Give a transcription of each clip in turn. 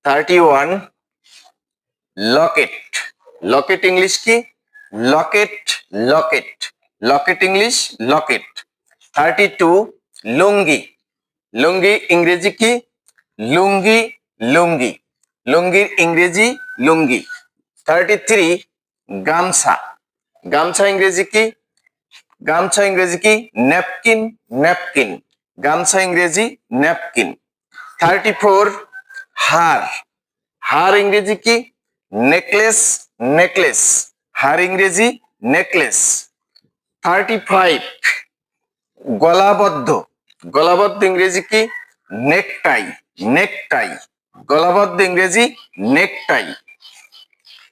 31 Locket, Locket English কি? Locket, Locket, Locket English Locket. 32 লুঙ্গি, লুঙ্গি ইংরেজি কি? লুঙ্গি, লুঙ্গি, লুঙ্গির ইংরেজি লুঙ্গি। 33 গামছা, গামছা ইংরেজি কি? গামছা ইংরেজি কি? ন্যাপকিন, ন্যাপকিন, গামছা ইংরেজি ন্যাপকিন। 34 হার, হার ইংরেজি কি? নেকলেস, নেকলেস, হার ইংরেজি নেকলেস। 35 গলাবদ্ধ, গলাবদ্ধ ইংরেজি কি? নেকটাই, নেকটাই, গলাবদ্ধ ইংরেজি নেকটাই।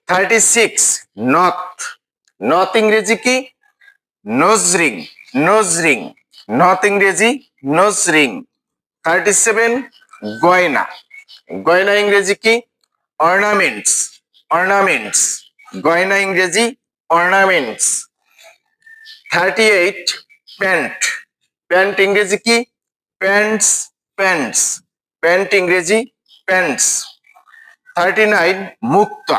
36 নথ, নথ ইংরেজি কি? নোজরিং, নোজরিং, নথ ইংরেজি নোজরিং। 37 গয়না, গয়না ইংরেজি কি? অর্নামেন্টস, অর্নামেন্টস, গয়না ইংরেজি অর্নামেন্টস। 38 প্যান্ট, প্যান্ট ইংরেজি কি? প্যান্টস, প্যান্টস, প্যান্ট ইংরেজি প্যান্টস। 39 মুক্তা,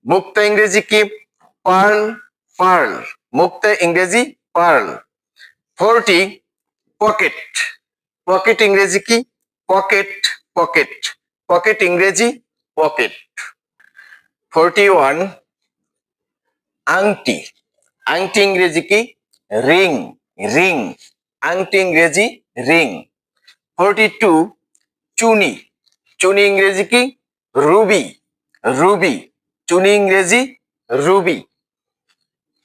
মুক্তা ইংরেজি কি? পার্ল, পার্ল, মুক্তা ইংরেজি পার্ল। 40 পকেট, পকেট ইংরেজি কি? পকেট, পকেট, পকেট ইংরেজি পকেট। 41 আংটি, আংটি ইংরেজি কি? রিং, রিং, আংটি ইংরেজি রিং। 42 চুনি, চুনি ইংরেজি কি? রুবি, রুবি, চুনি ইংরেজি রুবি।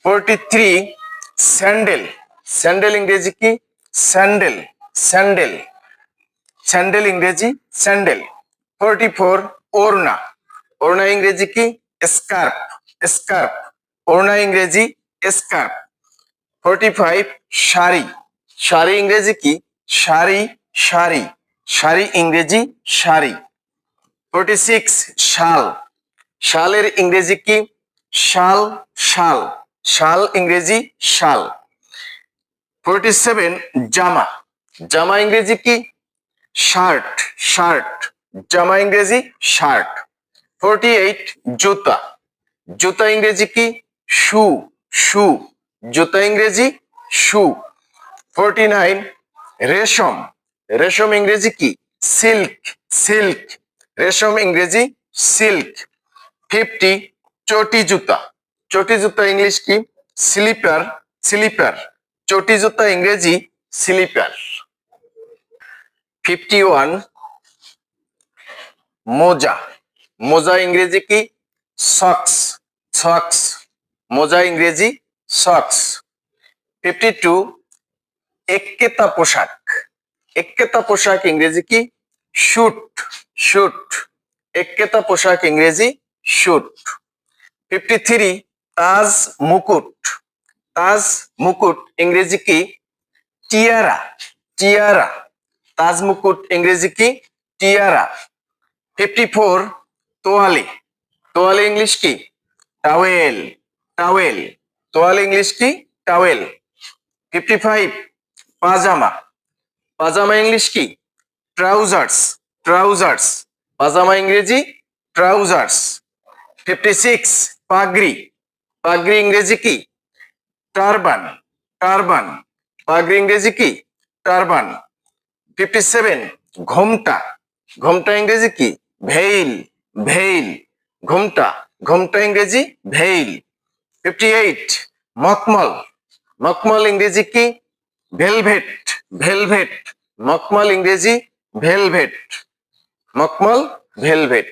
43 স্যান্ডেল, স্যান্ডেল ইংরেজি কি? স্যান্ডেল, স্যান্ডেল, স্যান্ডেল ইংরেজি স্যান্ডেল। 44 ওড়না, ওড়না ইংরেজি কি? স্কার্ফ, স্কার্ফ, ওড়না ইংরেজি স্কার্ফ। 45 শাড়ি, শাড়ি ইংরেজি কি? শাড়ি, শাড়ি, শাড়ি ইংরেজি শাড়ি। 46 শাল, শালের ইংরেজি কি? শাল, শাল, শাল ইংরেজি শাল। 47 জামা, জামা ইংরেজি কি? শার্ট, শার্ট, জামা ইংরেজি শার্ট। 48 জুতা, জুতা ইংরেজি কি? শু, শু, জুতা ইংরেজি শু। 49 রেশম, রেশম ইংরেজি কি? সিল্ক, সিল্ক, রেশম ইংরেজি সিল্ক। 50 চটি জুতা, চটি জুতা ইংলিশ কি? স্লিপার, স্লিপার, চটি জুতা ইংরেজি স্লিপার। 51 মোজা, মোজা ইংরেজি কি? সক্স, সক্স, মোজা ইংরেজি সক্স। 52 এক্কেতা পোশাক, এক্কেতা পোশাক ইংরেজি কি? শুট, শুট, এক্কেতা পোশাক ইংরেজি শুট। 53 তাজ মুকুট, তাজ মুকুট ইংরেজি কি? টিয়ারা, টিয়ারা, তাজ মুকুট ইংরেজি কি? টিয়ারা। 54 তোয়ালে, তোয়ালে ইংলিশ কি? টাওয়েল, টাওয়েল, তোয়ালে ইংলিশ কি? টাওয়েল। 55 পাজামা, পাজামা ইংলিশ কি? ট্রাউজার্স, ট্রাউজার্স, পাজামা ইংরেজি ট্রাউজার্স। 56 পাগড়ি, পাগড়ি ইংরেজি কি? টারবান, টারবান, পাগড়ি ইংরেজি কি? টারবান। 57 ঘোমটা, ঘোমটা ইংরেজি কি? ভেইল, ভেইল, ঘোমটা, ঘোমটা ইংরেজি ভেইল। 58 মকমল, মকমল ইংরেজি কি? ভেলভেট, ভেলভেট, মকমল ইংরেজি ভেলভেট, মকমল ভেলভেট।